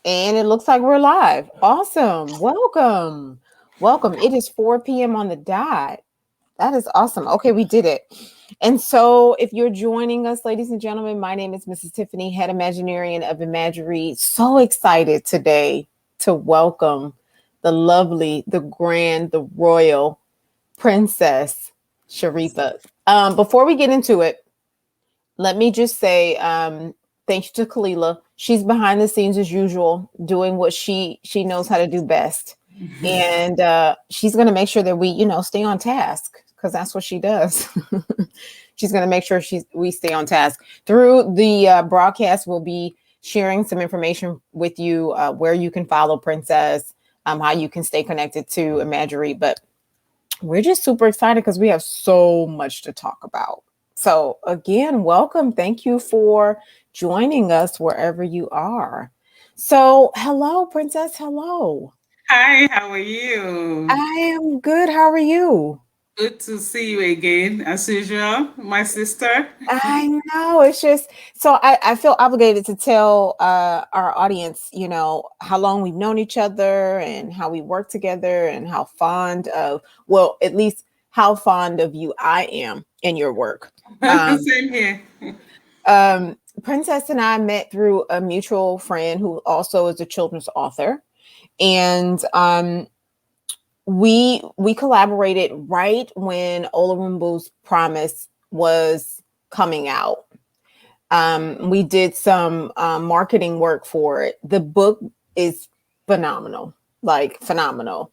And it looks like we're live. Awesome. Welcome. Welcome. It is 4 p.m. on the dot. That is awesome. Okay, we did it. And so, if you're joining us, ladies and gentlemen, my name is Mrs. Tiffany, head Imagineering of Imagiread. So excited today to welcome the lovely, the grand, the royal Princess Sherifat. Before we get into it, let me just say thanks to Kalila. She's behind the scenes as usual, doing what she knows how to do best. And she's going to make sure that we, stay on task because that's what she does. She's going to make sure we stay on task. Through the broadcast, we'll be sharing some information with you where you can follow Princess, how you can stay connected to Imagiread. But we're just super excited because we have so much to talk about. So again, welcome. Thank you for joining us wherever you are. So hello, Princess. Hello. Hi, how are you? I am good. How are you? Good to see you again, as usual, my sister. I know it's just so I feel obligated to tell our audience, how long we've known each other and how we work together and how fond of, well, at least how fond of you I am in your work. Um, Same here. Princess and I met through a mutual friend who also is a children's author, and we collaborated right when Olarumbu's Promise was coming out. We did some marketing work for it. The book is phenomenal, like phenomenal.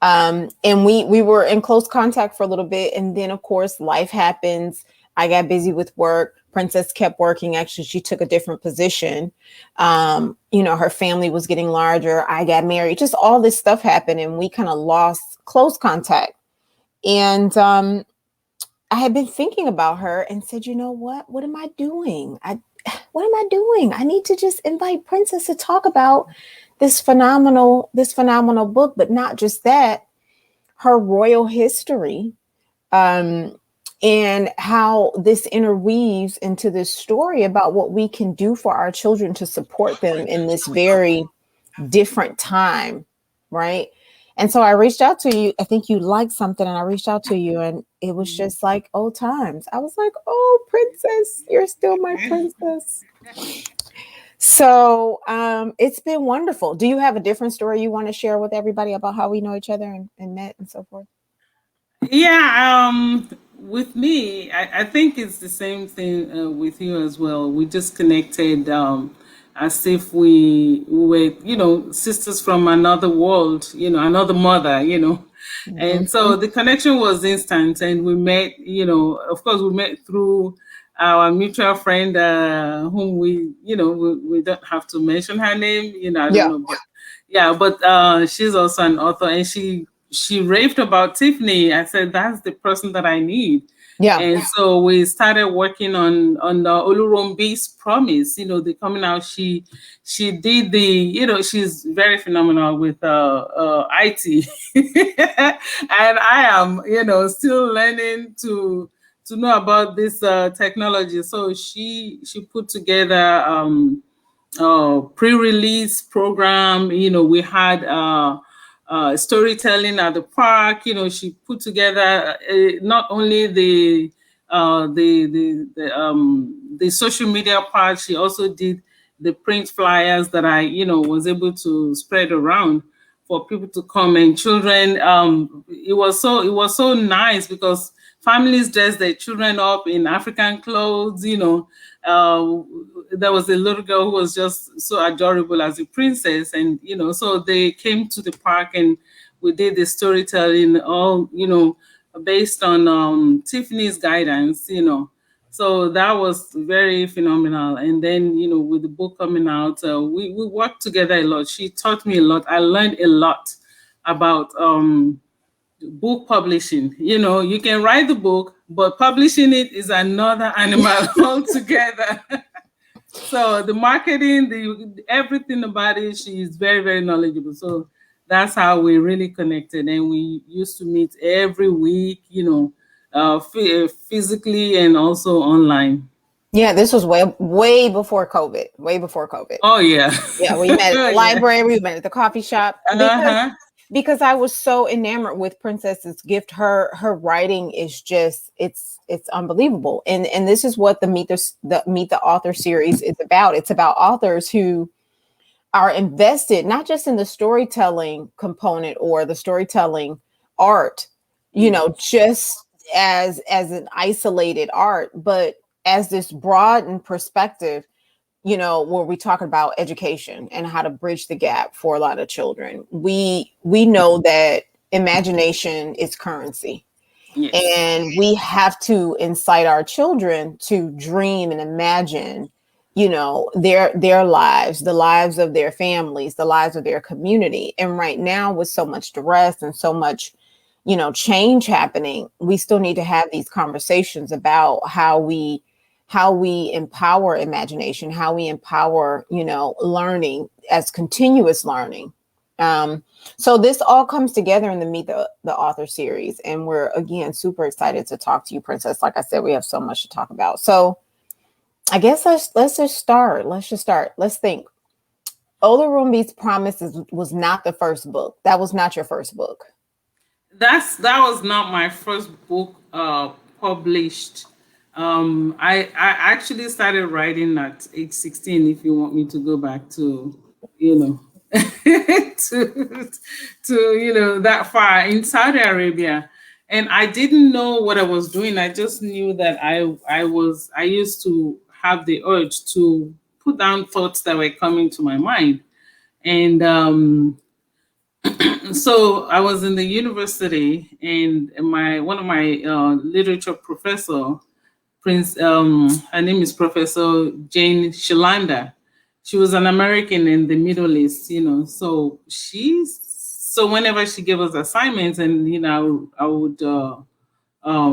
And we were in close contact for a little bit, and then of course life happens. I got busy with work. Princess kept working. Actually, she took a different position. Her family was getting larger. I got married. Just all this stuff happened, and we kind of lost close contact. And I had been thinking about her and said, you know what? What am I doing? What am I doing? I need to just invite Princess to talk about this phenomenal book, but not just that, her royal history, and how this interweaves into this story about what we can do for our children to support them in this very different time, right? And so I reached out to you. I think you liked something, and I reached out to you, and it was just like old times. I was like, "Oh, Princess, you're still my princess." So it's been wonderful. Do you have a different story you want to share with everybody about how we know each other and met and so forth? Yeah, with me, I think it's the same thing with you as well. We just connected as if we were, sisters from another world, another mother, And so Mhm. the connection was instant, and we met, of course, we met through our mutual friend, whom we don't have to mention her name, I don't Yeah. know, but yeah, but she's also an author, and she raved about Tiffany. I said that's the person that I need. Yeah. And so we started working on the Olurumbi's Promise. The coming out. She did the. She's very phenomenal with IT, and I am still learning to know about this technology. So she put together pre-release program. We had storytelling at the park. She put together not only the social media part. She also did the print flyers that I was able to spread around for people to come, and children. It was so nice because families dress their children up in African clothes. There was a little girl who was just so adorable as a princess, and so they came to the park and we did the storytelling, all based on Tiffany's guidance. So that was very phenomenal. And then with the book coming out, we worked together a lot. She taught me a lot. I learned a lot about book publishing. You can write the book, but publishing it is another animal altogether. So the marketing, the everything about it, she is very, very knowledgeable. So that's how we really connected, and we used to meet every week, physically and also online. Yeah, this was way before COVID. Way before COVID. Oh yeah. Yeah, we met at the library, we met at the coffee shop because I was so enamored with Princess's Gift. Her writing is just it's unbelievable. And this is what the Meet the Author series is about. It's about authors who are invested not just in the storytelling component or the storytelling art, you know, just as an isolated art, but as this broadened perspective, you know, where we talk about education and how to bridge the gap for a lot of children. We know that imagination is currency. Yes. And we have to incite our children to dream and imagine, you know, their lives, the lives of their families, the lives of their community. And right now, with so much duress and so much, you know, change happening, we still need to have these conversations about how we empower imagination, how we empower, you know, learning as continuous learning. So this all comes together in the Meet the Author series. And we're, again, super excited to talk to you, Princess. Like I said, we have so much to talk about. So I guess let's just start. Let's think. Olorunbi's Promises was not the first book. That was not your first book. That was not my first book published. I actually started writing at age 16, if you want me to go back to, you know, to you know, that far, in Saudi Arabia. And I didn't know what I was doing. I just knew that I used to have the urge to put down thoughts that were coming to my mind. And so I was in the university, and one of my literature professor, her name is Professor Jane Shilanda. She was an American in the Middle East, you know. So whenever she gave us assignments, and you know, I would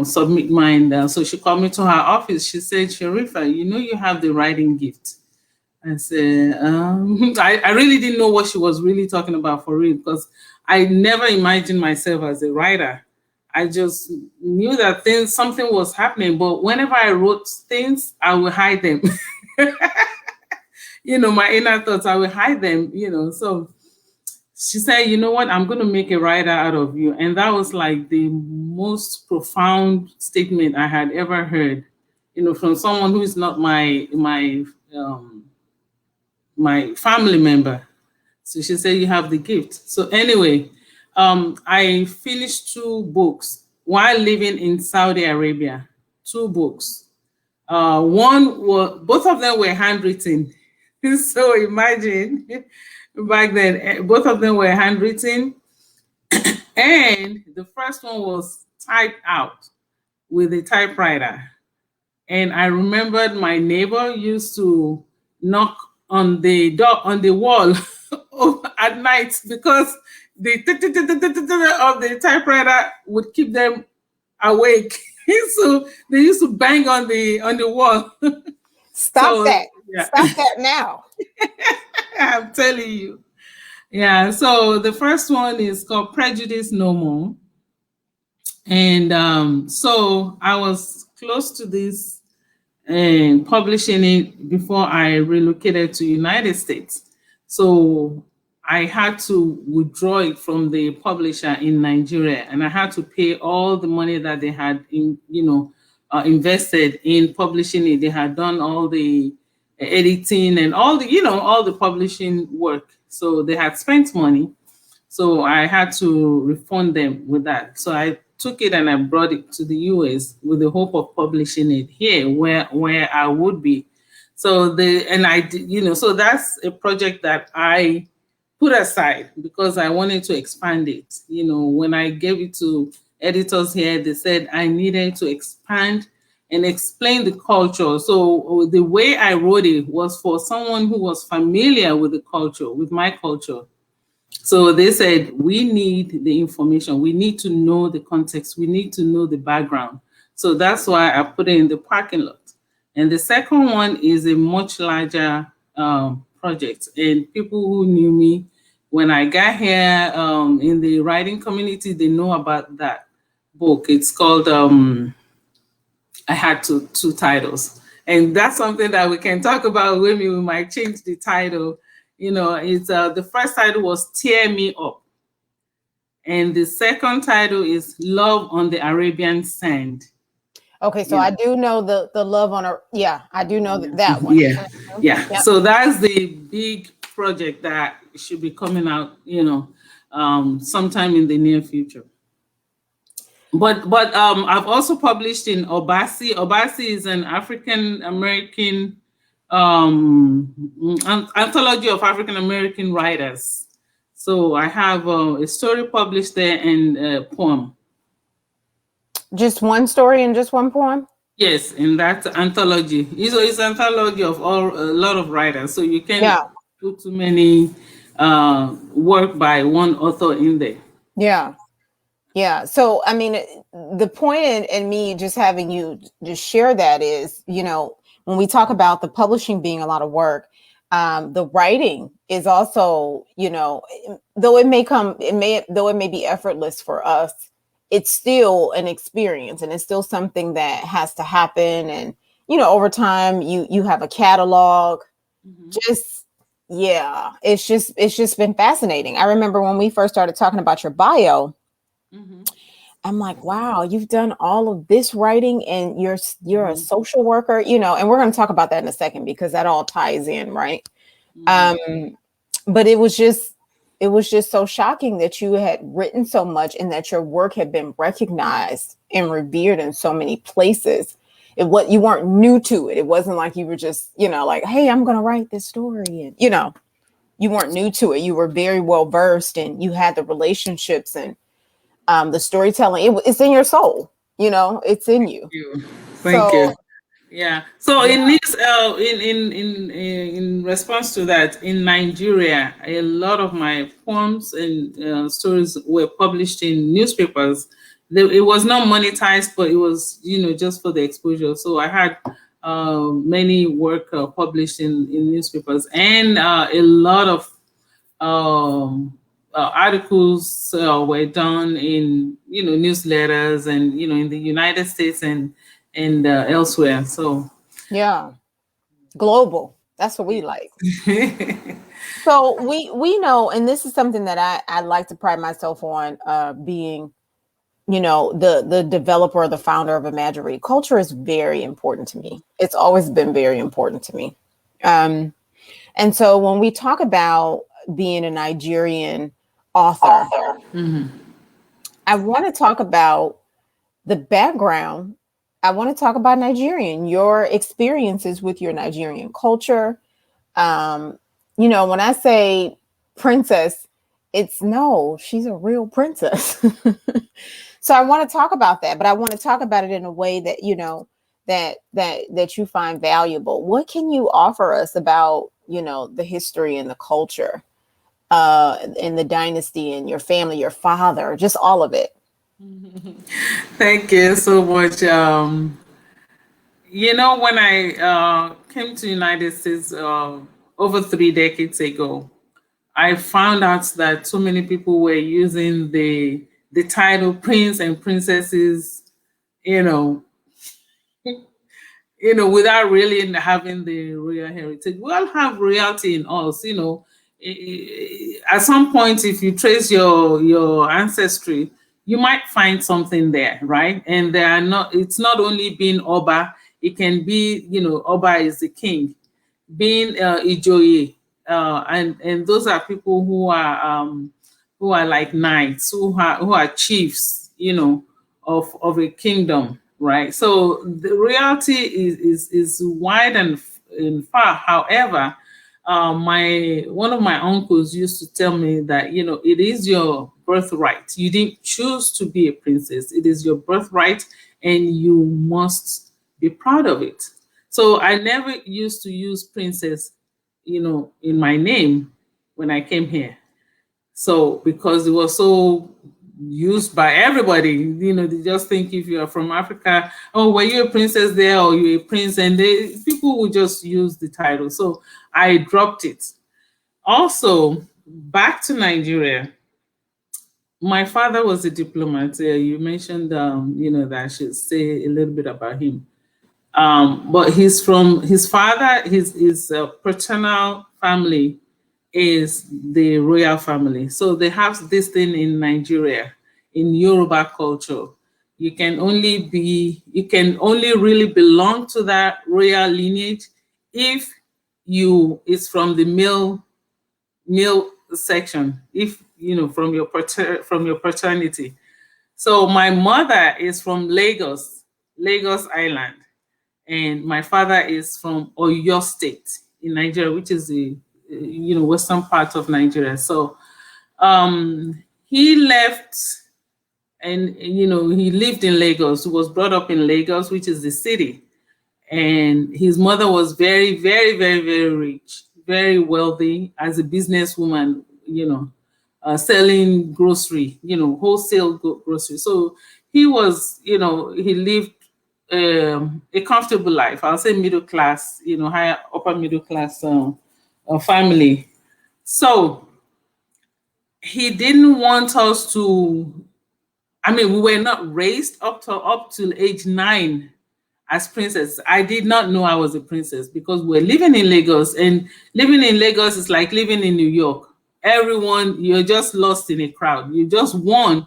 submit mine. So she called me to her office. She said, "Sharifa, you know, you have the writing gift." I said, I really didn't know what she was really talking about for real, because I never imagined myself as a writer. I just knew that something was happening, but whenever I wrote things, I would hide them. You know, my inner thoughts, I would hide them, you know. So she said, "You know what, I'm going to make a writer out of you." And that was like the most profound statement I had ever heard, you know, from someone who is not my family member. So she said, "You have the gift." So anyway, I finished 2 books while living in Saudi Arabia. 2 books. Both of them were handwritten. So imagine, back then, both of them were handwritten. And the first one was typed out with a typewriter. And I remembered my neighbor used to knock on the door, on the wall at night, because the of the typewriter would keep them awake. So they used to bang on the wall. Stop that. Yeah. Stop that now. I'm telling you. Yeah, so the first one is called Prejudice No More. And so I was close to this and publishing it before I relocated to United States. So I had to withdraw it from the publisher in Nigeria, and I had to pay all the money that they had invested in publishing it. They had done all the editing and all the publishing work. So they had spent money. So I had to refund them with that. So I took it and I brought it to the US with the hope of publishing it here where I would be. So so that's a project that I put aside because I wanted to expand it. You know, when I gave it to editors here, they said I needed to expand and explain the culture. So the way I wrote it was for someone who was familiar with the culture, with my culture. So they said, we need the information. We need to know the context. We need to know the background. So that's why I put it in the parking lot. And the second one is a much larger project. And people who knew me when I got here in the writing community, they know about that book. It's called, I had two titles. And that's something that we can talk about. Maybe we might change the title. It's the first title was Tear Me Up, and the second title is Love on the Arabian Sand. Okay, so I do know the love on a, yeah, I do know that one. Yeah, yeah. Yep. So that's the big project that should be coming out, sometime in the near future. But I've also published in Obasi. Obasi is an African American anthology of African American writers. So I have a story published there and a poem. Just one story and just one poem? Yes, in that anthology. It's an anthology of a lot of writers. So you can't put too many work by one author in there. Yeah. Yeah. So, I mean, the point in me just having you just share that is, when we talk about the publishing being a lot of work, the writing is also, though it may be effortless for us, it's still an experience, and it's still something that has to happen. And, over time you have a catalog. It's just been fascinating. I remember when we first started talking about your bio, I'm like, wow, you've done all of this writing, and you're a social worker, and we're going to talk about that in a second because that all ties in, right? But it was just so shocking that you had written so much and that your work had been recognized and revered in so many places. You weren't new to it. It wasn't like you were just, like, hey, I'm going to write this story. And, you weren't new to it. You were very well versed, and you had the relationships and the storytelling. It's in your soul, it's in you. Thank you. Yeah. So in this, in response to that, in Nigeria, a lot of my poems and stories were published in newspapers. It was not monetized, but it was, just for the exposure. So I had many work published in newspapers, and a lot of articles were done in newsletters and in the United States and elsewhere. So yeah, global. That's what we like. So we know, and this is something that I like to pride myself on, being, the developer or the founder of Imagiread. Culture is very important to me. It's always been very important to me. And so when we talk about being a Nigerian author, I want to talk about the background. I want to talk about Nigerian, your experiences with your Nigerian culture. When I say princess, she's a real princess. So I want to talk about that, but I want to talk about it in a way that, that you find valuable. What can you offer us about, the history and the culture, and the dynasty and your family, your father, just all of it? Thank you so much. When I came to United States over 3 decades ago, I found out that so many people were using the title prince and princesses, without really having the royal heritage. We all have royalty in us, At some point, if you trace your ancestry, you might find something there, right? And it's not only being Oba, it can be, Oba is the king, being Ijoye, and those are people who are like knights, who are chiefs, of a kingdom, right? So the reality is wide and far. However, one of my uncles used to tell me that it is your birthright. You didn't choose to be a princess. It is your birthright, and you must be proud of it. So I never used to use princess, in my name when I came here. So because it was so used by everybody, they just think if you are from Africa, oh, were you a princess there, or you a prince, and people would just use the title. So I dropped it. Also, back to Nigeria, my father was a diplomat. You mentioned, that I should say a little bit about him. But he's from his father, his paternal family is the royal family. So they have this thing in Nigeria, in Yoruba culture. You can only really belong to that royal lineage if you is from the male section, if you know from your from your paternity. So my mother is from Lagos Island, and my father is from Oyo State in Nigeria, which is the western part of Nigeria. So he left, and he lived in Lagos. He was brought up in Lagos, which is the city, and his mother was very, very, very, very rich, very wealthy as a businesswoman. Selling grocery, wholesale grocery. So he lived a comfortable life. I'll say middle class, higher upper middle class family. So he didn't want us to. I mean, we were not raised up till age 9 as princess. I did not know I was a princess because we're living in Lagos, and living in Lagos is like living in New York. Everyone, you're just lost in a crowd. You just one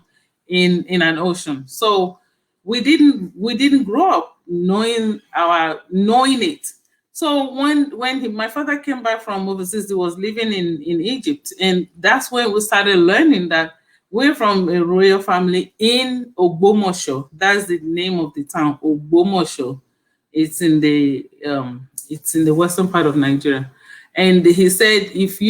in an ocean. So we didn't grow up knowing it. So my father came back from overseas, he was living in Egypt, and that's when we started learning that we're from a royal family in Ogbomosho. That's the name of the town, Ogbomosho. It's in the western part of Nigeria. And he said, if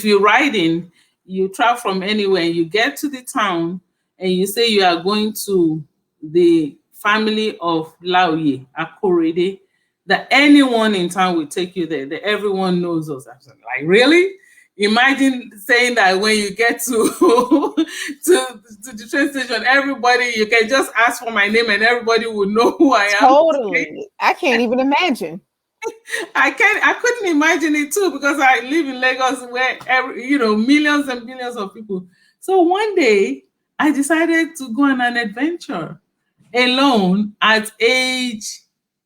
you're riding, you travel from anywhere, and you get to the town, and you say you are going to the family of Laoye Akorede, that anyone in town will take you there. That everyone knows us. I was like, really? Imagine saying that when you get to to the train station, everybody, you can just ask for my name and everybody will know who I am. Totally. I can't even imagine. I couldn't imagine it too, because I live in Lagos where millions and millions of people. So one day I decided to go on an adventure alone at age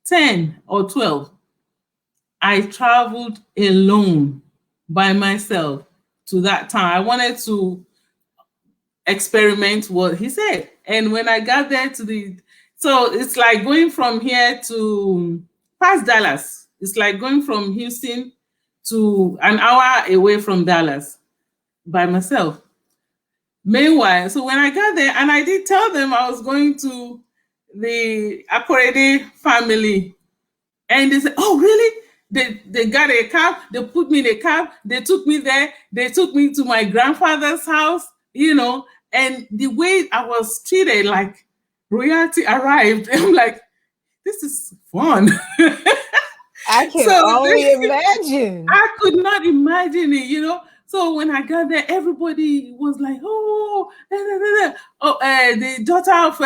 10 or 12. I traveled alone by myself to that town. I wanted to experiment what he said. And when I got there so it's like going from here to past Dallas. It's like going from Houston to an hour away from Dallas by myself. Meanwhile, so when I got there, and I did tell them I was going to the Akorede family, and they said, "Oh, really?" They got a cab. They put me in a cab. They took me there. They took me to my grandfather's house. And the way I was treated, like royalty arrived. I'm like, this is fun. I can only imagine. I could not imagine it. So when I got there, everybody was like, "Oh, the daughter of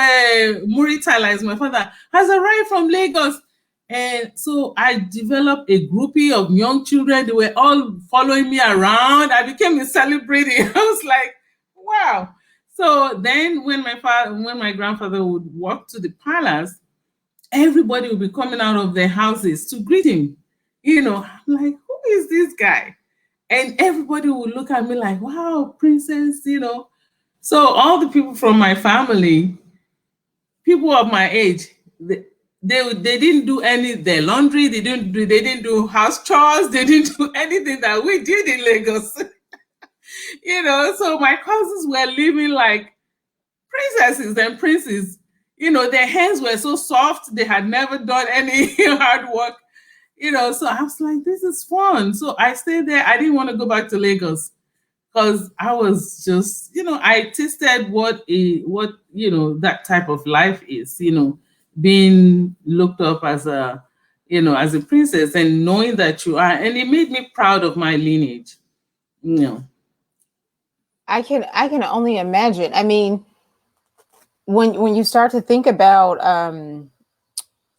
Muritala is my father, has arrived from Lagos." And so I developed a groupie of young children. They were all following me around. I became a celebrity. I was like, wow. So then when my grandfather would walk to the palace, everybody would be coming out of their houses to greet him. I'm like, who is this guy? And everybody would look at me like, wow, princess. So all the people from my family, people of my age, they didn't do their laundry, they didn't do house chores, they didn't do anything that we did in Lagos. So my cousins were living like princesses and princes. Their hands were so soft, they had never done any hard work. So I was like, this is fun. So I stayed there. I didn't want to go back to Lagos because I was just, I tasted what that type of life is, being looked up as a princess, and knowing that you are, and it made me proud of my lineage. I can only imagine. I mean, when you start to think about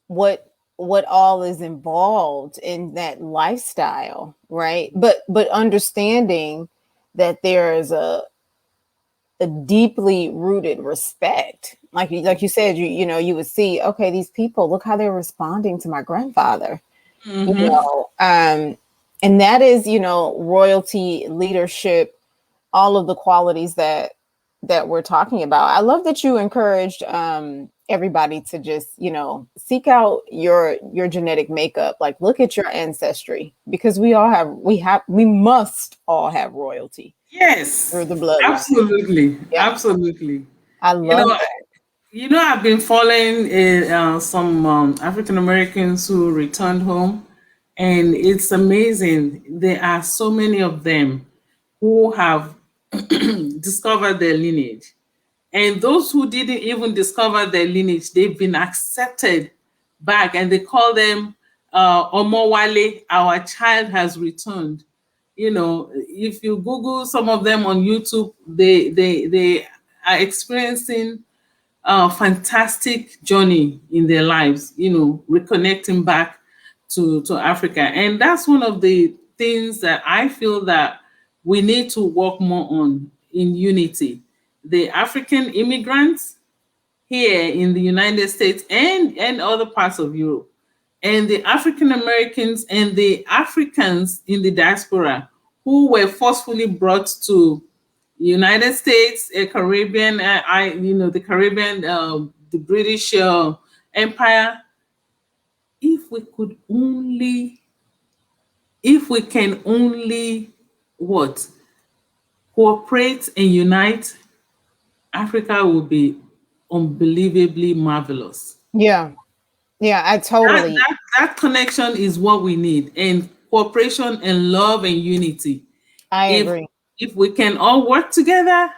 what all is involved in that lifestyle, right? But understanding that there is a deeply rooted respect. Like you said, you would see, okay, these people, look how they're responding to my grandfather, you Mm-hmm. know, and that is, royalty, leadership, all of the qualities that we're talking about. I love that you encouraged everybody to just, seek out your genetic makeup. Like, look at your ancestry, because we must all have royalty through Yes, the bloodline. absolutely, Yeah, absolutely. I You love know, that. I've been following some African Americans who returned home, and it's amazing. There are so many of them who have discovered their lineage. And those who didn't even discover their lineage, they've been accepted back, and they call them Omowale, our child has returned. If you Google some of them on YouTube, they are experiencing a fantastic journey in their lives, reconnecting back to Africa. And that's one of the things that I feel that we need to work more on in unity. The African immigrants here in the United States and other parts of Europe, and the African Americans and the Africans in the diaspora who were forcefully brought to United States, Caribbean, the Caribbean, the British Empire. If we could only, if we can only, what, cooperate and unite, Africa will be unbelievably marvelous. Yeah, yeah, I That, totally, that that connection is what we need, and cooperation and love and unity. I If agree. if we can all work together,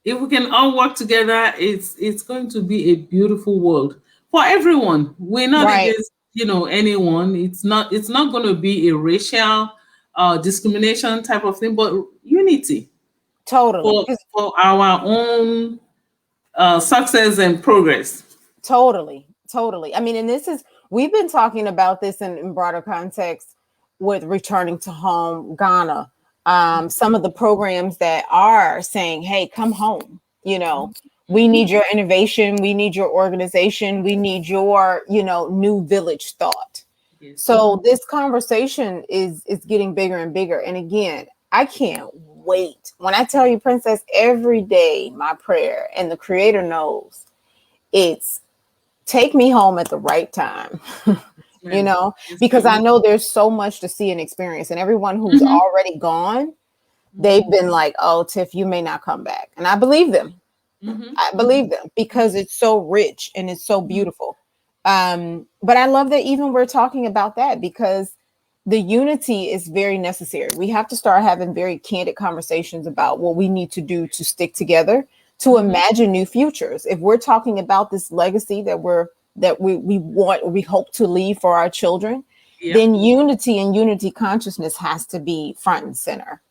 if we can all work together, it's going to be a beautiful world for everyone. We're not Right, against anyone. It's not going to be a racial discrimination type of thing, but unity totally. for our own success and progress. Totally, totally. I mean, and we've been talking about this in broader context with returning to home, Ghana. Some of the programs that are saying, hey, come home, we need your innovation, we need your organization, we need your, new village thought. Yes. So this conversation is getting bigger and bigger. And again, I can't wait. When I tell you, Princess, every day my prayer, and the creator knows, it's take me home at the right time. Ma'am. Yes, Because I ma'am. know there's so much to see and experience, and everyone who's Mhm. already gone, they've been like, oh, Tiff, you may not come back. And I believe them. Mhm. I believe them because it's so rich and it's so beautiful. But I love that even we're talking about that, because the unity is very necessary. We have to start having very candid conversations about what we need to do to stick together, to imagine new futures. If we're talking about this legacy that we want, we hope to leave for our children, Yep. then unity and unity consciousness has to be front and center.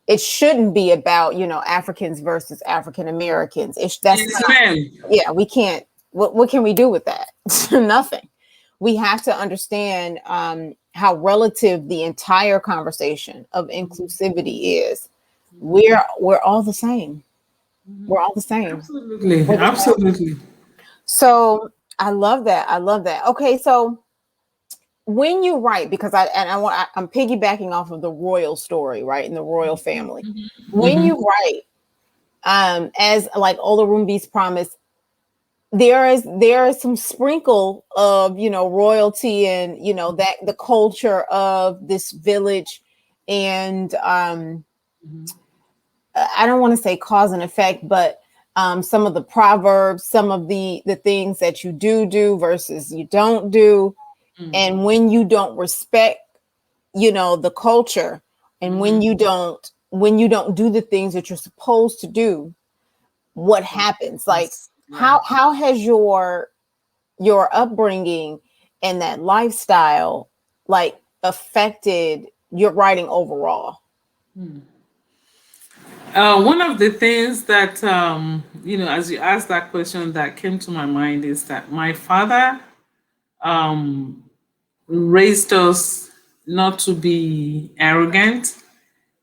It shouldn't be about, Africans versus African Americans. That's Yes, not, ma'am. yeah, we can't. What can we do with that? Nothing. We have to understand how relative the entire conversation of inclusivity is. We're all the same. We're all the same. Absolutely. We're the same. Absolutely. So I love that. I love that. Okay, so when you write, because I'm piggybacking off of the royal story, right, in the royal family. When Mhm. you write, as like Olorunbi's promise, there is some sprinkle of, royalty, and that the culture of this village, and I don't want to say cause and effect, but some of the proverbs, some of the things that you do versus you don't do, and when you don't respect, the culture, and when you don't do the things that you're supposed to do, what happens? Like, Yes. Yeah. how has your upbringing and that lifestyle, like, affected your writing overall? One of the things that as you asked that question, that came to my mind is that my father raised us not to be arrogant.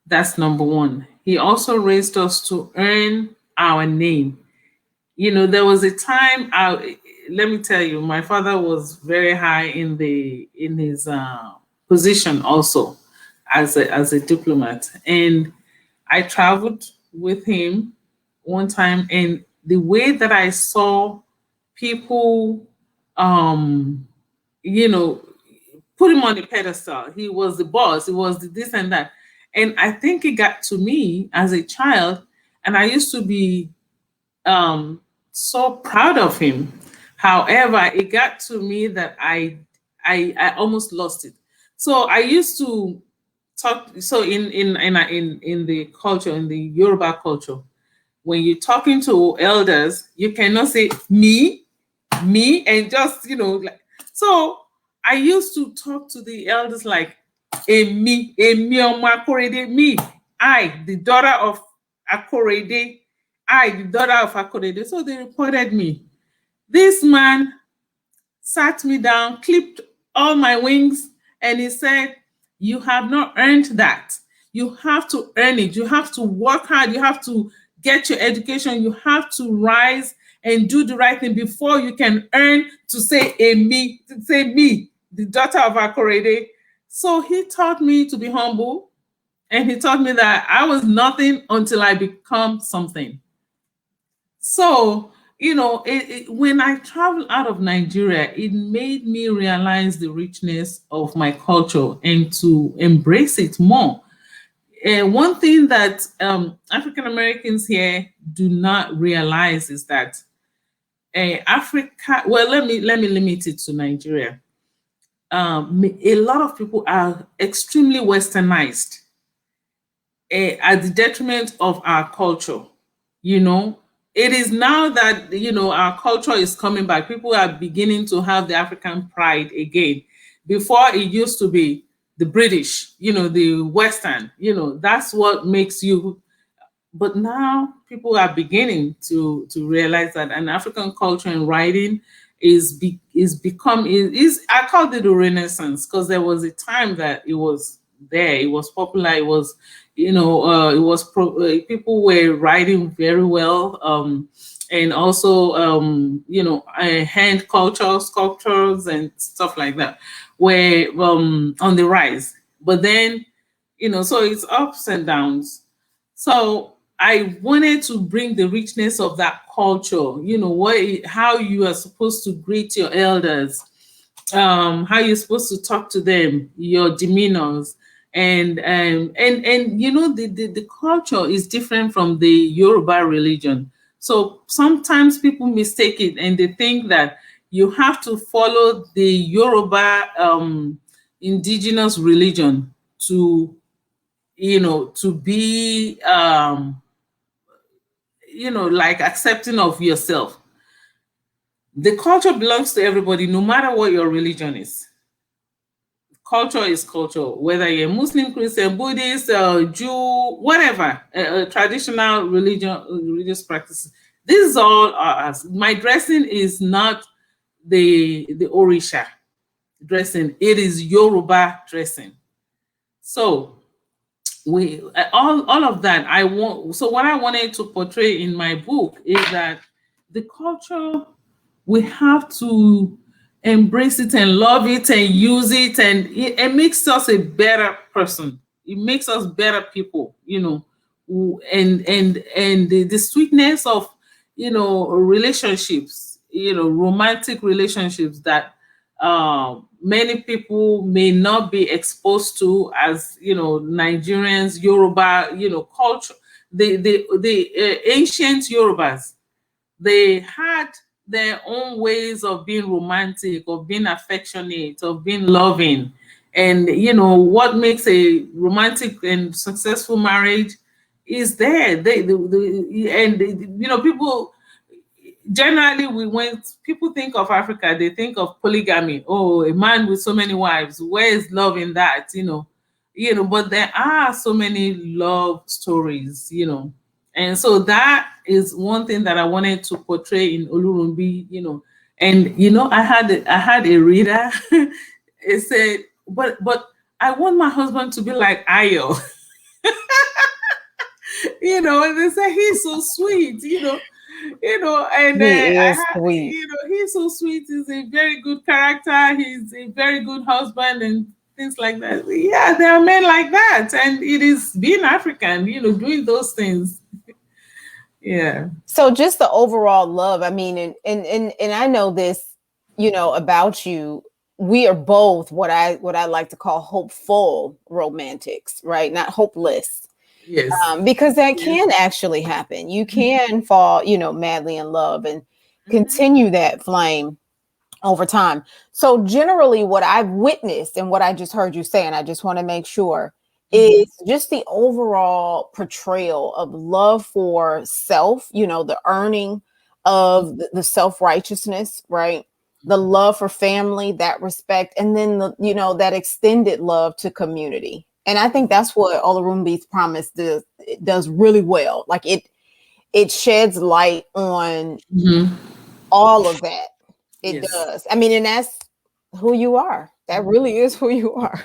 That's number one. he also raised us to earn our name. There was a time, let me tell you, my father was very high in his position also as a diplomat. And I traveled with him one time, and the way that I saw people, um, you know, put him on a pedestal. He was the boss. He was the this and that. And I think it got to me as a child, and I used to be so proud of him. However, it got to me that I almost lost it. So I used to talk. So in the culture, in the Yoruba culture, when you're talking to elders, you cannot say me, and just like. So I used to talk to the elders like a me Akorede, me, I, the daughter of Akorede, I, the daughter of Akorede. So they reported me. This man sat me down, clipped all my wings, and he said, "You have not earned that. You have to earn it. You have to work hard. You have to get your education. You have to rise and do the right thing before you can earn to say me, the daughter of Akorede." So he taught me to be humble, and he taught me that I was nothing until I become something. So, when I traveled out of Nigeria, it made me realize the richness of my culture and to embrace it more. One thing that African Americans here do not realize is that Africa. Well, let me limit it to Nigeria. A lot of people are extremely westernized at the detriment of our culture. You know, it is now that our culture is coming back. People are beginning to have the African pride again. Before it used to be the British, the Western. That's what makes you. But now people are beginning to realize that an African culture and writing is I called it a renaissance, because there was a time that it was there, it was popular, it was people were writing very well, and also hand culture, sculptures and stuff like that were on the rise. But then so it's ups and downs. So I wanted to bring the richness of that culture, how you are supposed to greet your elders, how you're supposed to talk to them, your demeanors, and the culture is different from the Yoruba religion. So sometimes people mistake it and they think that you have to follow the Yoruba indigenous religion to be like accepting of yourself. The culture belongs to everybody, no matter what your religion is. Culture is culture, whether you're Muslim, Christian, Buddhist, Jew, whatever, traditional religious practices. This is all ours. My dressing is not the Orisha dressing; it is Yoruba dressing. So we all of that I want. So what I wanted to portray in my book is that the culture, we have to embrace it and love it and use it, and it makes us a better person. It makes us better people, and the sweetness of relationships, romantic relationships that many people may not be exposed to as Nigerians, Yoruba, culture. The ancient Yorubas, they had their own ways of being romantic, of being affectionate, of being loving. And what makes a romantic and successful marriage is there. People generally, when people think of Africa, they think of polygamy. Oh, a man with so many wives. Where is love in that? But there are so many love stories, and so that is one thing that I wanted to portray in Olurumbi, And I had a reader. It said, but I want my husband to be like Ayo. And they say he's so sweet, and He I is have, sweet. he's so sweet. He's a very good character. He's a very good husband and things like that. Yeah, there are men like that, and it is being African, doing those things. Yeah. So just the overall love. I mean, and I know this, about you. We are both what I like to call hopeful romantics, right? Not hopeless. Yes. Because that Yes. can actually happen. You can fall, madly in love and Hmm. continue that flame over time. So generally what I've witnessed and what I just heard you say, and I just want to make sure, is Hmm. just the overall portrayal of love for self, the earning of the self-righteousness, right? The love for family, that respect, and then that extended love to community. And I think that's what Olorunbi's Promise does. It does really well. Like it sheds light on Hmm. all of that. It Yes. does. I mean, and that's who you are. That really is who you are.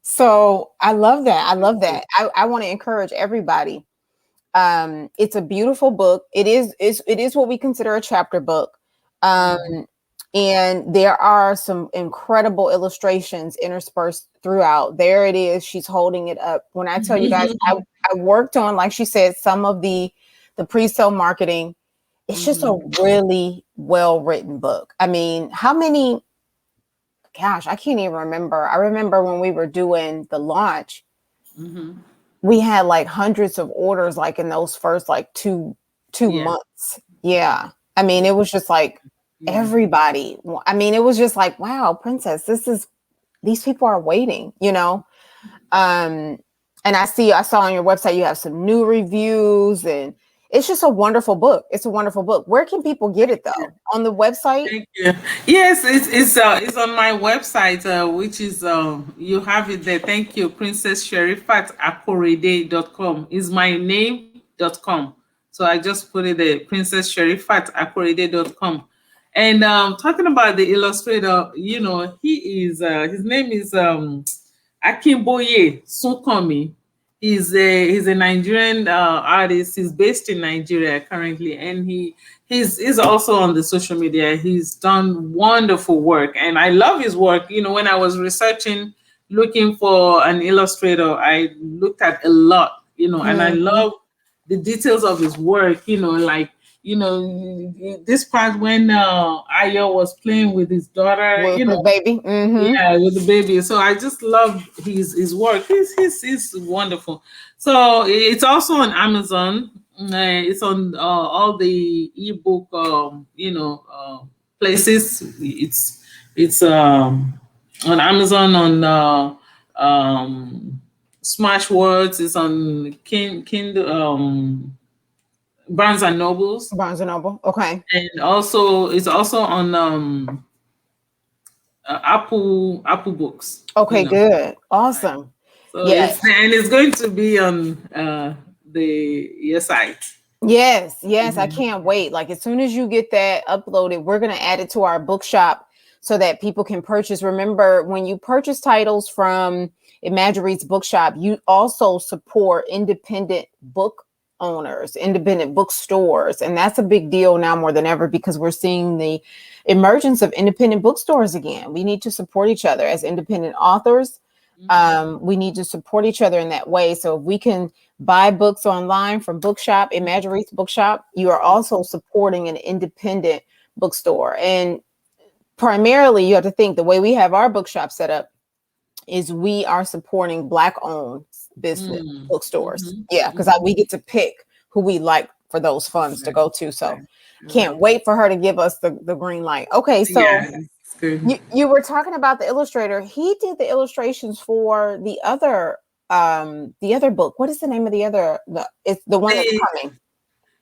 So I love that. I love that. I want to encourage everybody. It's a beautiful book. It is what we consider a chapter book. Um, and there are some incredible illustrations interspersed throughout. There it is. She's holding it up. When I tell you guys, I worked on, like she said, some of the pre-sale marketing. It's just a really well written book. I mean, how many? Gosh, I can't even remember. I remember when we were doing the launch, Hmm. we had like hundreds of orders, like in those first like two Yeah. months. Yeah, I mean, it was just like Yeah. everybody. I mean, it was just like, wow, Princess, these people are waiting. Um, and I saw on your website you have some new reviews, and it's just a wonderful book. It's a wonderful book. Where can people get it though? On the website? Thank you. Yes, it's on my website, which is you have it there. Thank you. Princess Sherifat Akorede.com is my name.com. So I just put it there, Princess Sherifat Akorede.com. And talking about the illustrator, his name is Akinboye Sunkomi. He's a Nigerian artist. He's based in Nigeria currently, and he's also on the social media. He's done wonderful work, and I love his work. When I was researching, looking for an illustrator, I looked at a lot. And I Mhm. love the details of his work. Like this part when Ayo was playing with his daughter. With the baby. Mm-hmm. Yeah, with the baby. So I just love his work. He's wonderful. So it's also on Amazon. It's on all the ebook places. It's on Amazon, on Smashwords. It's on Kindle, Barnes and Nobles, Barnes and Noble. Okay. and also it's also on Apple Books. Okay, good. Right. Awesome. So Yes. it's going to be on your site. Yes, yes, I can't wait. Like as soon as you get that uploaded, we're going to add it to our bookshop so that people can purchase. Remember, when you purchase titles from Imagiread's bookshop, you also support independent book owners, independent bookstores, and that's a big deal now more than ever because we're seeing the emergence of independent bookstores again. We need to support each other as independent authors. We need to support each other in that way. So if we can buy books online from Bookshop, Imagiread's Bookshop, you are also supporting an independent bookstore. And primarily, you have to think the way we have our bookshop set up is we are supporting Black owned business bookstores. Yeah, because we get to pick who we like for those funds to Right, go to. So right, can't right. wait for her to give us the green light. Okay, so Yeah, it's good. you were talking about the illustrator. He did the illustrations for the other book. What is the name of it's the one that's The, coming.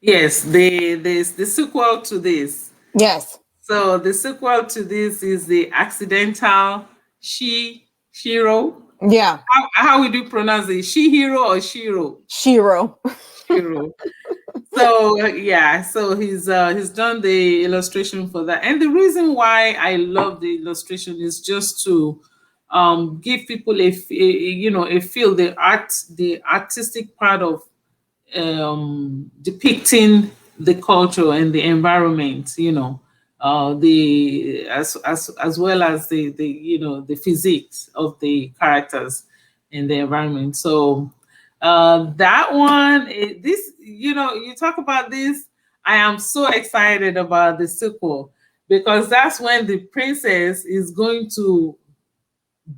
yes, the sequel to this. Yes. So the sequel to this is the accidental Shiro. Yeah. How would you pronounce it? Shihiro or Shiro? Shiro. Shiro. So yeah, so he's done the illustration for that, and the reason why I love the illustration is just to give people a feel, the artistic part of depicting the culture and the environment, the as well as the the physiques of the characters in the environment. So that one, this, you talk about this, I am so excited about the sequel, because that's when the princess is going to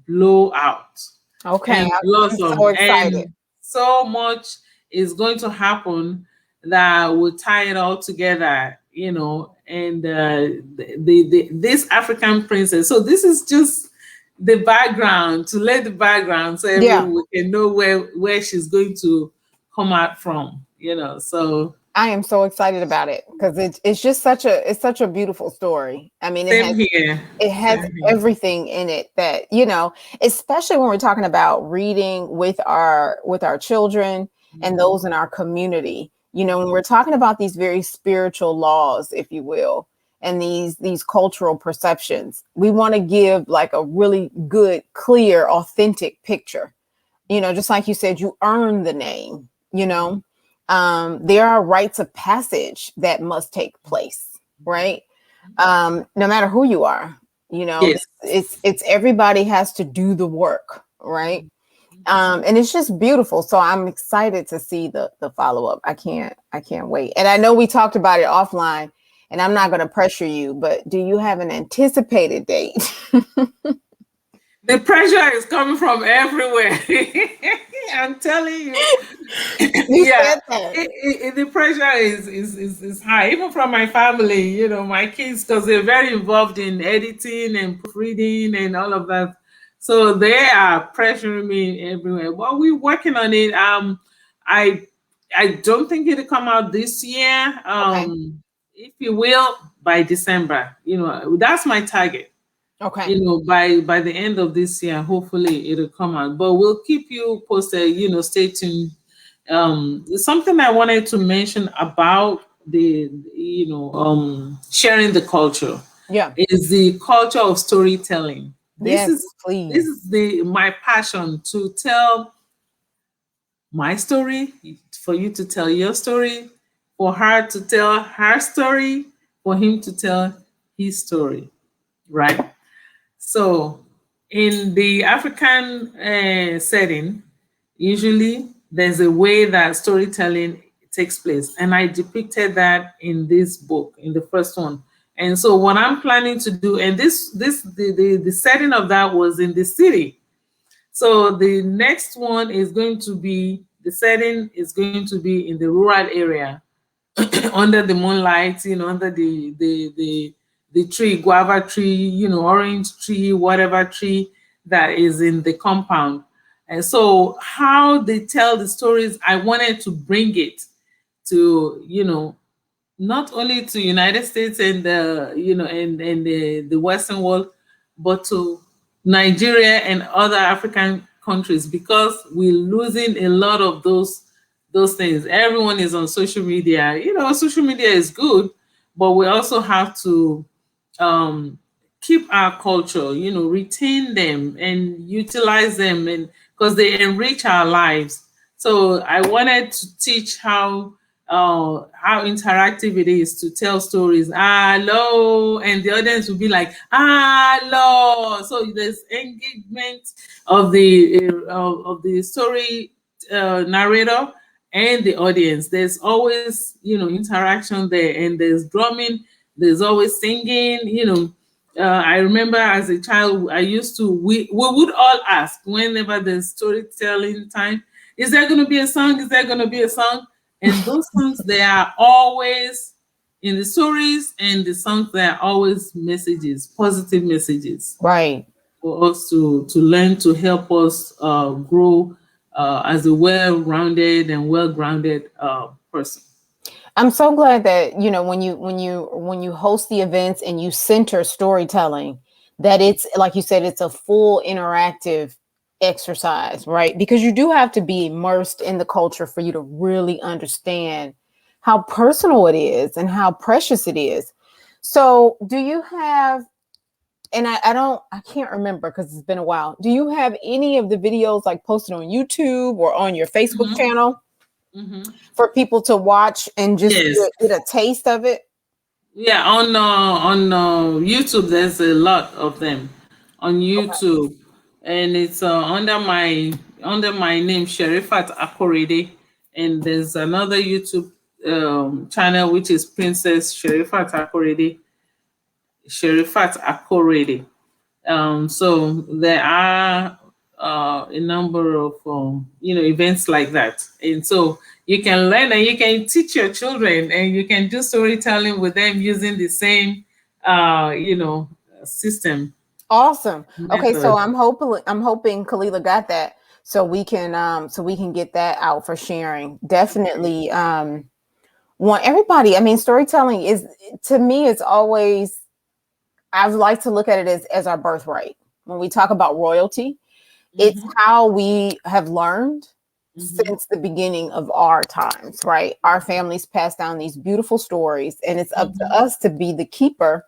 blow out Okay, and I'm so blossom, excited. and so much is going to happen that will tie it all together, and this African princess. So this is just the background, to lay the background, so Yeah, everyone can know where she's going to come out from, so I am so excited about it because it's just such a beautiful story. I mean, same here, it has same here. everything in it that, especially when we're talking about reading with our children and those in our community. When we're talking about these very spiritual laws, if you will, and these cultural perceptions, we want to give like a really good, clear, authentic picture. Just like you said, you earn the name. There are rites of passage that must take place, right? No matter who you are, Yes. it's everybody has to do the work, right? And it's just beautiful. So I'm excited to see the follow up. I can't wait. And I know we talked about it offline, and I'm not going to pressure you, but do you have an anticipated date? The pressure is coming from everywhere. I'm telling you. You Yeah, said that. the pressure is high, even from my family, my kids, because they're very involved in editing and proofreading and all of that. So they are pressuring me everywhere. But we're working on it. I I don't think it'll come out this year. Okay. If it will, by December. That's my target. Okay. By the end of this year, hopefully it'll come out. But we'll keep you posted. Stay tuned. Something I wanted to mention about the sharing the culture Yeah. is the culture of storytelling. This Yes, is this please. is the my passion, to tell my story, for you to tell your story, for her to tell her story, for him to tell his story, right? So, in the African setting, usually there's a way that storytelling takes place, and I depicted that in this book, in the first one. And so, what I'm planning to do, and the setting of that was in the city. So the next one is going to be, the setting is going to be in the rural area, under the moonlight, under the tree, guava tree, orange tree, whatever tree that is in the compound. And so how they tell the stories, I wanted to bring it to, not only to United States and and the Western world, but to Nigeria and other African countries, because we're losing a lot of those things. Everyone is on social media. Social media is good, but we also have to um, keep our culture, retain them and utilize them, and because they enrich our lives. So I wanted to teach how interactive it is to tell stories. Hello, and the audience will be like, hello. So there's engagement of the story narrator and the audience. There's always interaction there, and there's drumming, there's always singing. I remember as a child, I used to we would all ask whenever there's storytelling time, is there going to be a song, is there going to be a song? And those songs, they are always in the stories, and the songs, they are always messages, positive messages Right. for us to learn, to help us grow as a well-rounded and well-grounded person. I'm so glad that when you host the events and you center storytelling, that it's like you said, it's a full interactive exercise, right? Because you do have to be immersed in the culture for you to really understand how personal it is and how precious it is. So, do you have, and I can't remember because it's been a while. Do you have any of the videos like posted on YouTube or on your Facebook Mhm. channel? Mm-hmm. for people to watch and just Yes. get a taste of it? Yeah, on YouTube, there's a lot of them on YouTube, and it's under my name, Sherifat Akorede, and there's another YouTube channel which is Princess Sherifat Akorede. So there are a number of events like that, and so you can learn and you can teach your children, and you can do storytelling with them using the same system Awesome. Okay, so method. I'm hoping Kalila got that, so we can get that out for sharing. Definitely want everybody. I mean, storytelling is, to me, it's always, I like to look at it as our birthright. When we talk about royalty, it's Mm-hmm. how we have learned Mm-hmm. since the beginning of our times, right? Our families pass down these beautiful stories, and it's up to Mm-hmm. us to be the keeper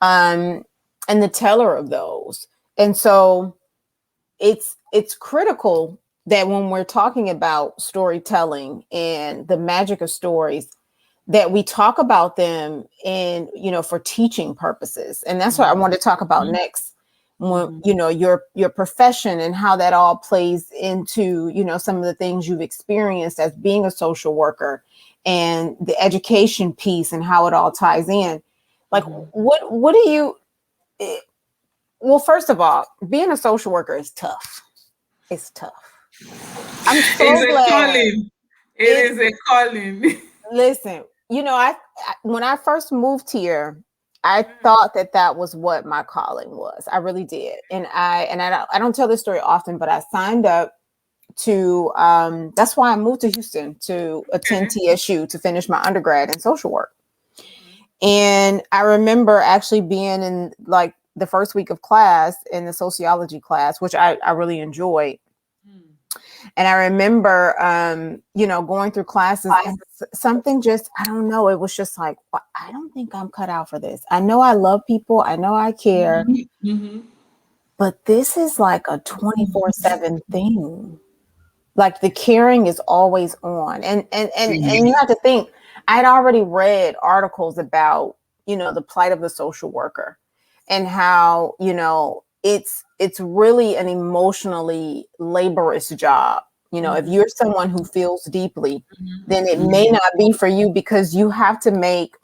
um, and the teller of those. And so it's critical that when we're talking about storytelling and the magic of stories, that we talk about them in, for teaching purposes. And that's what I want to talk about next. When, Mm-hmm. your profession and how that all plays into, some of the things you've experienced as being a social worker, and the education piece and how it all ties in. Like, Mm-hmm. what do you, well, first of all, being a social worker is tough. It's tough. I'm It's so a glad calling. It it is a calling. listen, when I first moved here, I thought that was what my calling was. I really did. And I don't tell this story often, but I signed up to that's why I moved to Houston to attend Okay. TSU to finish my undergrad in social work. Okay. And I remember actually being in like the first week of class in the sociology class, which I really enjoyed. Mm. And I remember, going through classes, and something just, I don't know, it was just like, I don't think I'm cut out for this. I know I love people. I know I care, Mhm. Mhm. but this is like a 24/7 thing. Like the caring is always on. And you have to think, I'd already read articles about, the plight of the social worker, and how, it's really an emotionally laborious job. If Mhm. you're someone who feels deeply, then it may Mhm. not be for you, because you have to make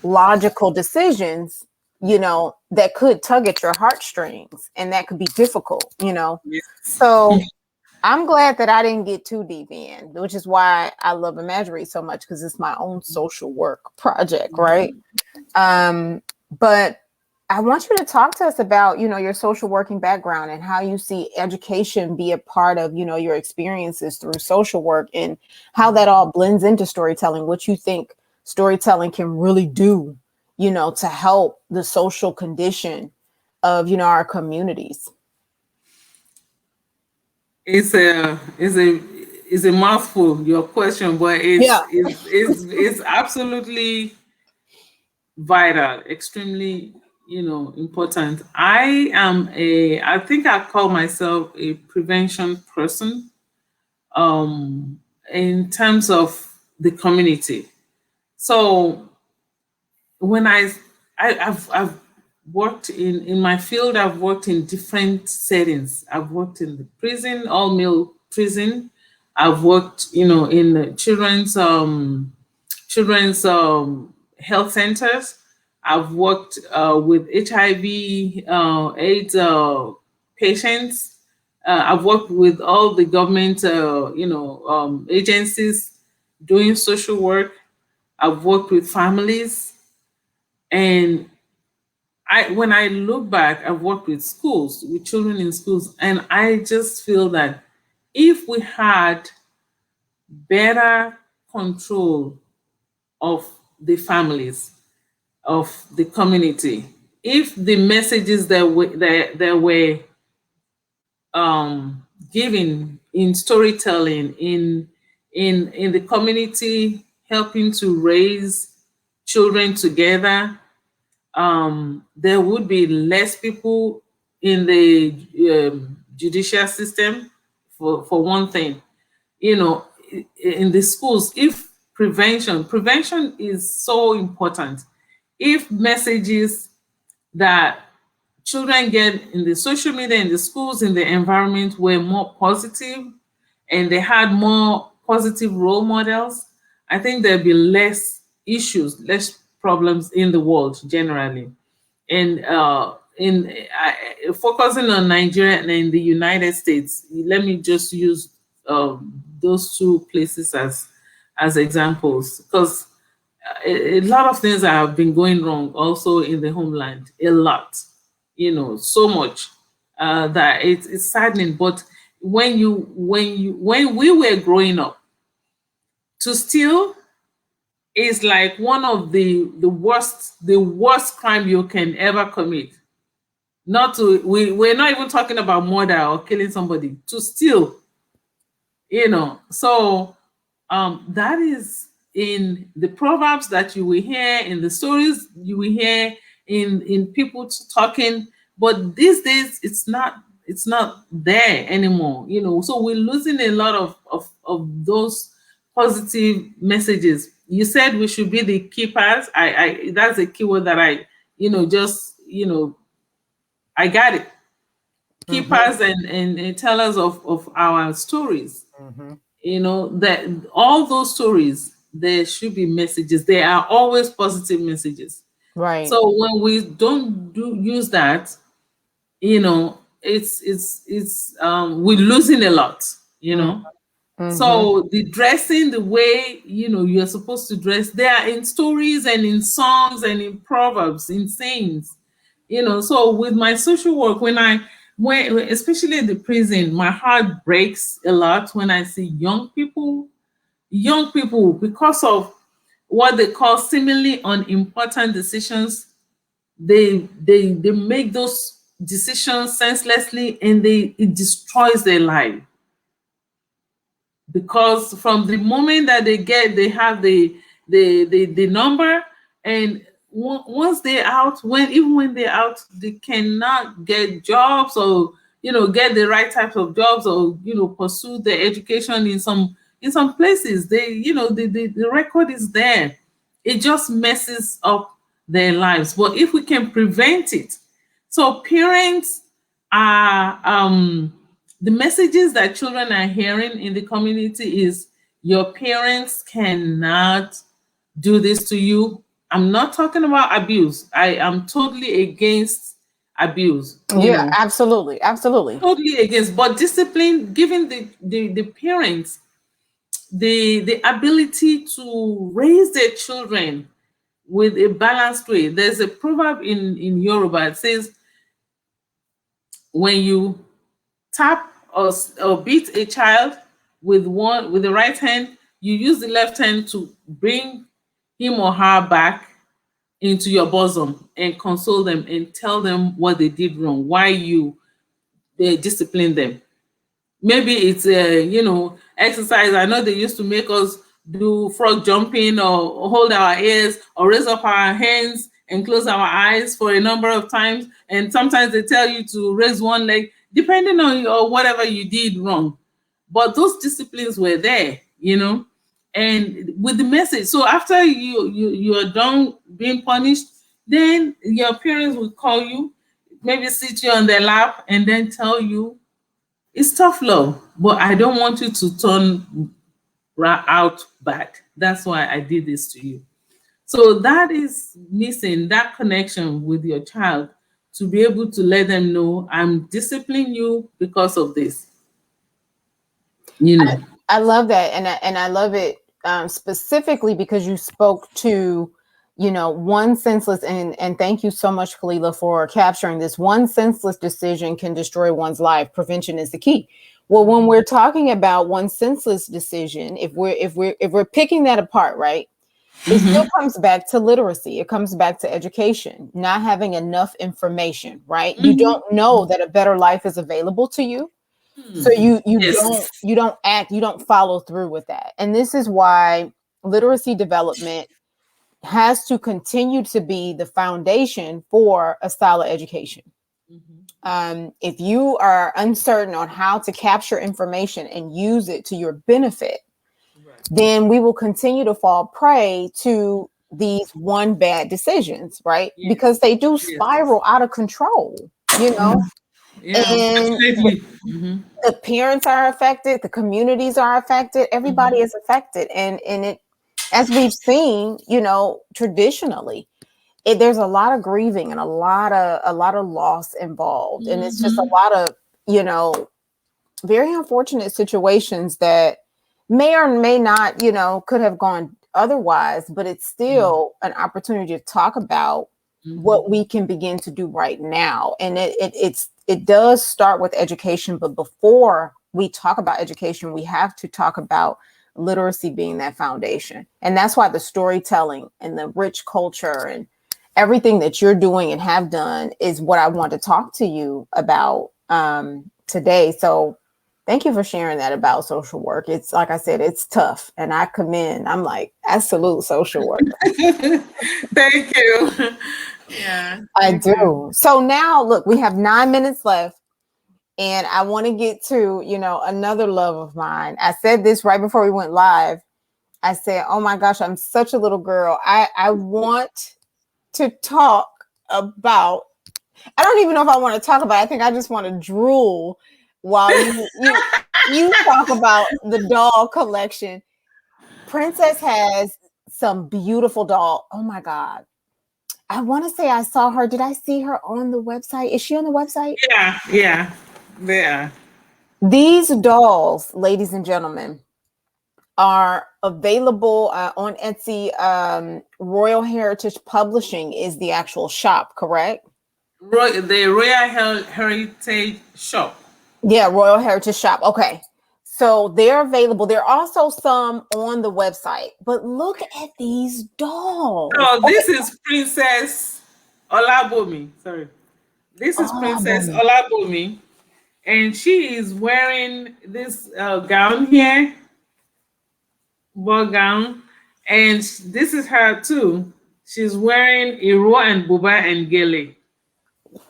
logical decisions, that could tug at your heartstrings, and that could be difficult. Yes. So I'm glad that I didn't get too deep in, which is why I love Imagiread so much, because it's my own social work project, right? But I want you to talk to us about, your social working background, and how you see education be a part of, your experiences through social work, and how that all blends into storytelling, what you think storytelling can really do, to help the social condition of, our communities. It's a mouthful, your question, but Yeah. it's absolutely vital, extremely, important. I think I call myself a prevention person, in terms of the community. So when I've worked in my field, I've worked in different settings. I've worked in the prison, all male prison. I've worked, in the children's health centers. I've worked with HIV, AIDS patients. I've worked with all the government, agencies doing social work. I've worked with families, and when I look back, I've worked with schools, with children in schools, and I just feel that if we had better control of the families, of the community, if the messages that were given in storytelling, in the community, helping to raise children together, there would be less people in the judicial system, for one thing. in the schools, if prevention is so important. If messages that children get in the social media, in the schools, in the environment were more positive, and they had more positive role models, I think there'd be less issues, less problems in the world generally. And focusing on Nigeria and in the United States, let me just use those two places as examples, because a lot of things have been going wrong also in the homeland, a lot, so much that it's saddening. But when we were growing up, to steal is like one of the worst crime you can ever commit. Not to we're not even talking about murder or killing somebody. To steal, so that is in the proverbs that you will hear, in the stories you will hear, in people talking. But these days it's not there anymore, so we're losing a lot of those positive messages. You said we should be the keepers. I That's a keyword that I just I got it. Keepers and tellers of our stories. That all those stories, there should be messages. There are always positive messages. Right. So when we don't use that, we're losing a lot. So the dressing, the way you're supposed to dress, they are in stories and in songs and in proverbs, in sayings. So with my social work, when especially in the prison, my heart breaks a lot when I see young people, because of what they call seemingly unimportant decisions. They make those decisions senselessly, and it destroys their life, because from the moment that they have the number, and once they're out, even when they're out, they cannot get jobs, or get the right types of jobs, or pursue their education in some places. The record is there. It just messes up their lives. But if we can prevent it, so parents are the messages that children are hearing in the community is, your parents cannot do this to you. I'm not talking about abuse. I am totally against abuse. Yeah, absolutely. Totally against. But discipline, giving the parents the ability to raise their children with a balanced way. There's a proverb in Yoruba. It says, when you tap or beat a child with the right hand, you use the left hand to bring him or her back into your bosom and console them and tell them what they did wrong, why they discipline them. Maybe it's exercise. I know they used to make us do frog jumping, or hold our ears, or raise up our hands and close our eyes for a number of times. And sometimes they tell you to raise one leg, depending on or whatever you did wrong. But those disciplines were there, and with the message. So after you are done being punished, then your parents will call you, maybe sit you on their lap, and then tell you, it's tough love, but I don't want you to turn out bad. That's why I did this to you. So that is missing, that connection with your child, to be able to let them know, I'm disciplining you because of this. I love that, and I love it specifically because you spoke to one senseless, and thank you so much, Kalila, for capturing this. One senseless decision can destroy one's life. Prevention is the key. Well, when we're talking about one senseless decision, if we're picking that apart, right, it still comes back to literacy. It comes back to education, not having enough information, right? You don't know that a better life is available to you. So you don't act, you don't follow through with that. And this is why literacy development has to continue to be the foundation for a solid education. If you are uncertain on how to capture information and use it to your benefit, then we will continue to fall prey to these one bad decisions, right? Yes. Because they do Yes. spiral out of control, you know. Yeah, And definitely. the parents are affected, the communities are affected, everybody is affected. And it, as we've seen, you know, traditionally, there's a lot of grieving and a lot of loss involved. And it's just a lot of, you know, very unfortunate situations that may or may not, you know, could have gone otherwise, but it's still an opportunity to talk about what we can begin to do right now. And it does start with education, but before we talk about education, we have to talk about literacy being that foundation. And that's why the storytelling and the rich culture and everything that you're doing and have done is what I want to talk to you about today. So thank you for sharing that about social work. It's like I said, it's tough, and I commend. I'm like, absolute social work. Thank you. Yeah, I thank you. do. So now, look, we have 9 minutes left, and I want to get to, you know, another love of mine. I said this right before we went live. I said, "Oh my gosh, I'm such a little girl. I want to talk about." I don't even know if I want to talk about it. I think I just want to drool while you talk about the doll collection. Princess has some beautiful doll. Oh my God. I want to say I saw her. Did I see her on the website? Is she on the website? Yeah, they are. These dolls, ladies and gentlemen, are available on Etsy. Royal Heritage Publishing is the actual shop, correct? The Royal Heritage Shop. Yeah, Royal Heritage Shop. Okay. So they're available. There are also some on the website, but look at these dolls. Oh, Okay. this is Princess Olabomi. Sorry. This is Princess Oh, Olabomi. And she is wearing this gown here, ball gown. And this is her too. She's wearing Iro and Buba and Gele.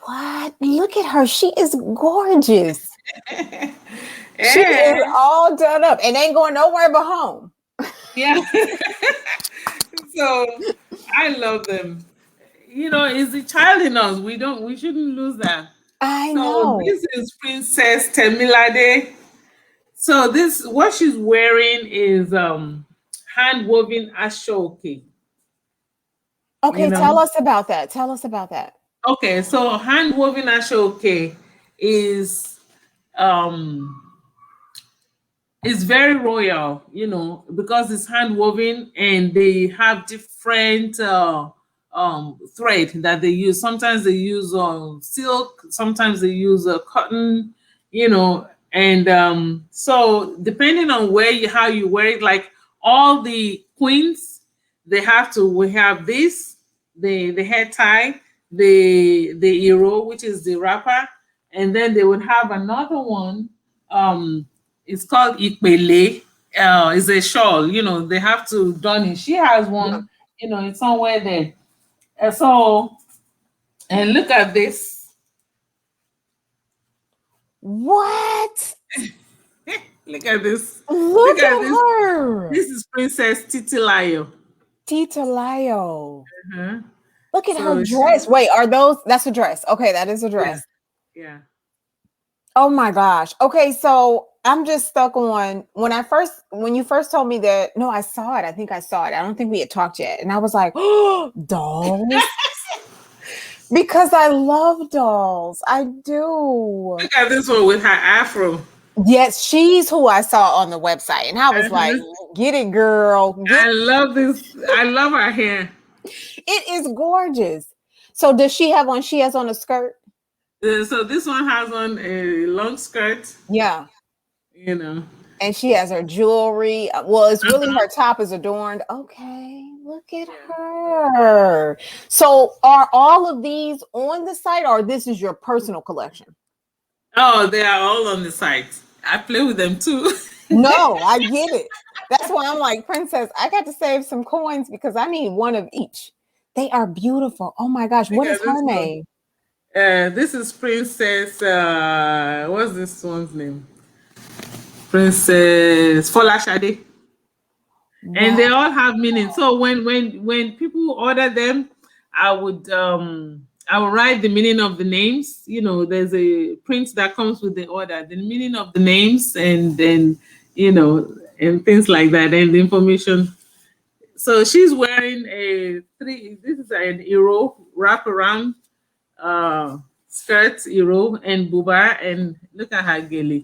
what? Look at her. She is gorgeous. She is Yeah. all done up and ain't going nowhere but home. Yeah. So I love them. You know, it's the child in us. We shouldn't lose that. I So know. this is Princess Temilade. So this what she's wearing is hand woven Ashoki. You Okay, know. tell us about that. Tell us about that. Okay, so hand woven Ashoki is um it's very royal, you know, because it's hand woven and they have different thread that they use. Sometimes they use silk, sometimes they use cotton, you know, and so depending on how you wear it, like all the queens, we have this, the hair tie, the hero, which is the wrapper, and then they would have another one. It's called Ipele. It's a shawl, you know, they have to don it. She has Yeah. one, you know, it's somewhere there. And so, and look at this. What? Look at this. Look Look at at this. her. This is Princess Titilayo. Tita Layo. Uh-huh. Look at her So dress. Wait, that's a dress. Okay, that is a yeah, dress. yeah. Oh my gosh. Okay, so I'm just stuck on when you first told me that. No, I saw it. I think I saw it. I don't think we had talked yet. And I was like, oh, dolls. Because I love dolls. I do. Look at this one with her afro. Yes, she's who I saw on the website. And I was like, Uh-huh. get it, girl. I love this. I love her hair. It is gorgeous. So does she have on? She has on a skirt? So this one has on a long skirt, Yeah. you know. And she has her jewelry. Well, it's really her top is adorned. Okay, look at her. So, are all of these on the site, or this is your personal collection? Oh, they are all on the site. I play with them too. No, I get it. That's why I'm like, Princess, I got to save some coins because I need one of each. They are beautiful. Oh my gosh, what Yeah, is her name? this is Princess. What's this one's name? Princess Folashade. and Wow. they all have meaning. So when people order them, I would write the meaning of the names. There's a print that comes with the order, the meaning of the names, and then and things like that, and the information. So she's wearing a three. This is an Euro wrap around skirt, Euro and buba, and look at her gele.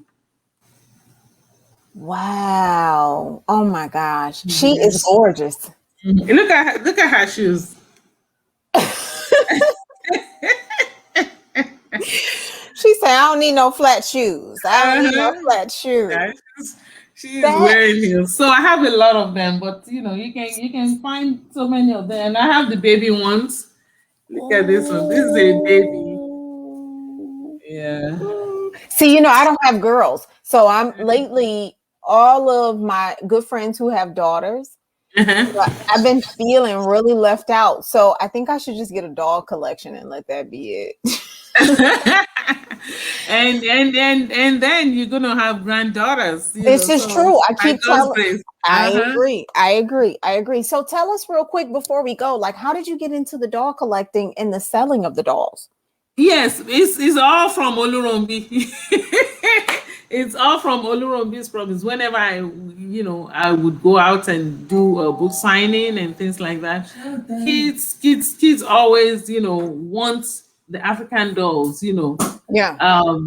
Wow. Oh my gosh. She is gorgeous. Look at her shoes. She said, I don't need no flat shoes. I don't need no Uh-huh. flat shoes. Yeah, she is That wearing heels. So I have a lot of them, but you can find so many of them. And I have the baby ones. Look at this one. This is a baby. Yeah. See, I don't have girls. So I'm lately all of my good friends who have daughters. Uh-huh. I've been feeling really left out. So I think I should just get a dog collection and let that be it. and then you're gonna have granddaughters. This is So true. I by keep God's telling. grace. I Uh-huh. agree. I agree. I agree. So tell us real quick before we go, like, how did you get into the doll collecting and the selling of the dolls? Yes, it's all from Olurombi. It's all from Olurombi's promise. Whenever I would go out and do a book signing and things like that. Kids always, want the African dolls. Yeah,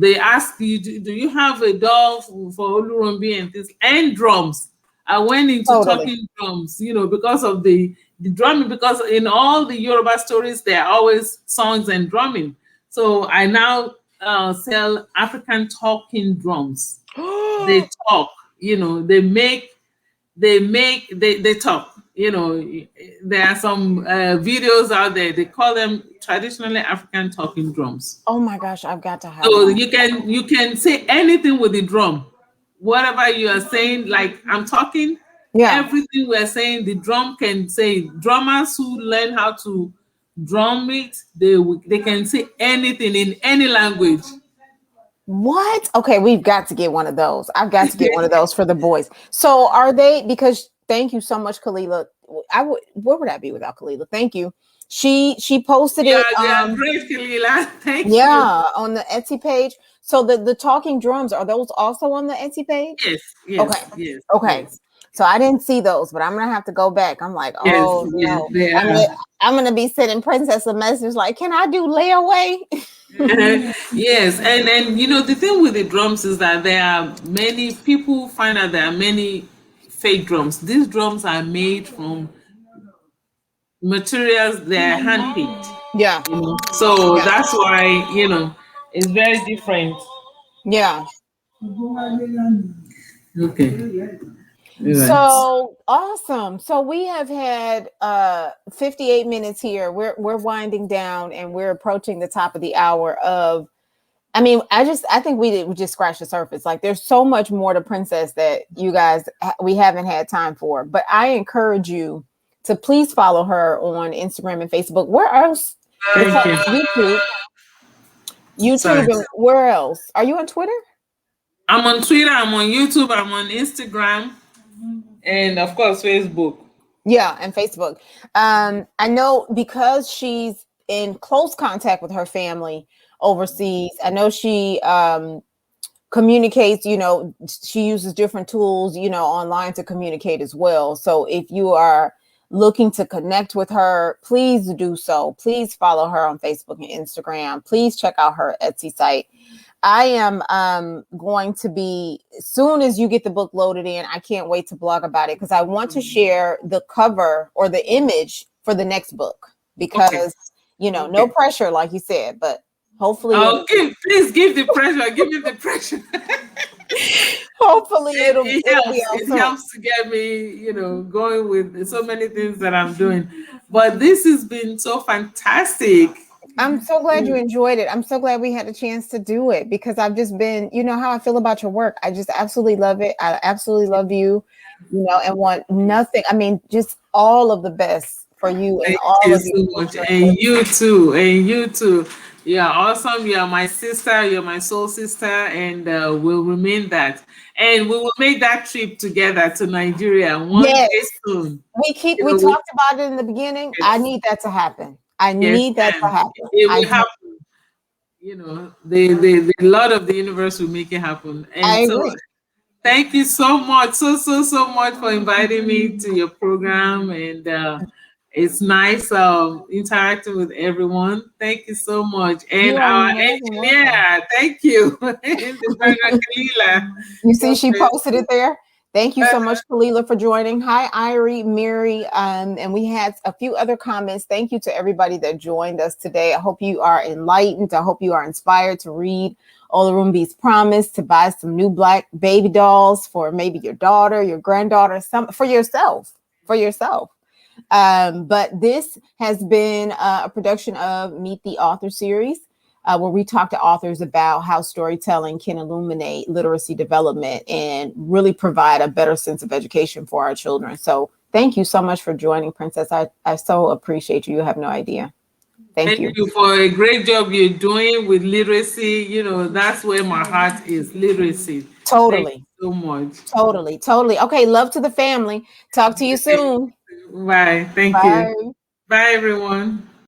They ask you, do you have a doll for Olurombi and things and drums? I went into totally. talking drums, because of the drumming. Because in all the Yoruba stories, there are always songs and drumming. So I now sell African talking drums. They talk, they talk. There are some videos out there. They call them traditionally African talking drums. Oh my gosh, I've got to have So one. you can say anything with the drum. Whatever you are saying, like I'm talking, Yeah. everything we're saying, the drum can say. Drummers who learn how to drum it, they can say anything in any language. What? Okay, we've got to get one of those. I've got to get one of those for the boys. So are they, because thank you so much, Kalila. Where would I be without Kalila? Thank you. She posted Yeah, it. they are great, Kalila. Thank you. Yeah, on the Etsy page. So the talking drums, are those also on the Etsy page? Yes, yes, Okay. yes, Okay. yes, So I didn't see those, but I'm gonna have to go back. I'm like, yes, oh yes, no. they I'm gonna be sending Princess a message like, can I do layaway? are. Yes, and the thing with the drums is that there are many people find out there are many fake drums. These drums are made from materials, they're handpicked. Yeah. So Yeah. that's why it's very different. Yeah. Okay. Right. So awesome. So we have had 58 minutes here. We're winding down and we're approaching the top of the hour of, I mean, I think we just scratched the surface. Like there's so much more to Princess that you guys we haven't had time for. But I encourage you to please follow her on Instagram and Facebook. Where else? Thank you. YouTube. Sorry. YouTube and where else? Are you on Twitter? I'm on Twitter, I'm on YouTube, I'm on Instagram, and of course Facebook. Yeah, and Facebook. I know because she's in close contact with her family overseas. I know she communicates, she uses different tools, online to communicate as well. So if you are looking to connect with her, please do so. Please follow her on Facebook and Instagram. Please check out her Etsy site. I am going to be, as soon as you get the book loaded in, I can't wait to blog about it because I want to share the cover or the image for the next book because, no pressure, like you said, but hopefully, Please give the pressure. Give me the pressure. hopefully it'll be It helps to get me, going with so many things that I'm doing. But this has been so fantastic. I'm so glad you enjoyed it. I'm so glad we had a chance to do it because I've just been, how I feel about your work. I just absolutely love it. I absolutely love you, and want nothing. I mean, just all of the best for you and Thank all you of so you. much. And you too. And you too. You are awesome. You are my sister. You're my soul sister, and we'll remain that. And we will make that trip together to Nigeria one Yes. day soon. We talked about it in the beginning. I Yes, need that to happen. I yes, need that to and happen. it I will do. happen. The Lord of the universe will make it happen. I And so, agree. thank you so much, so much for inviting me to your program, and it's nice interacting with everyone. Thank you so much, and You are our more than welcome. engineer, thank you, and the brother Kalila. You see, God she bless posted you. it there. Thank you so much, Kalila, for joining. Hi, Irie, Mary, and we had a few other comments. Thank you to everybody that joined us today. I hope you are enlightened. I hope you are inspired to read Olorunbi's Promise, to buy some new black baby dolls for maybe your daughter, your granddaughter, some for yourself. For yourself. But this has been a production of Meet the Author series, where we talk to authors about how storytelling can illuminate literacy development and really provide a better sense of education for our children. So thank you so much for joining, Princess. I so appreciate you. You have no idea. Thank Thank you. you for a great job you're doing with literacy. That's where my heart is, literacy. Thank Totally. you so much. Totally. Totally. Okay. Love to the family. Talk to you soon. Bye. Thank you. Bye. Bye, everyone.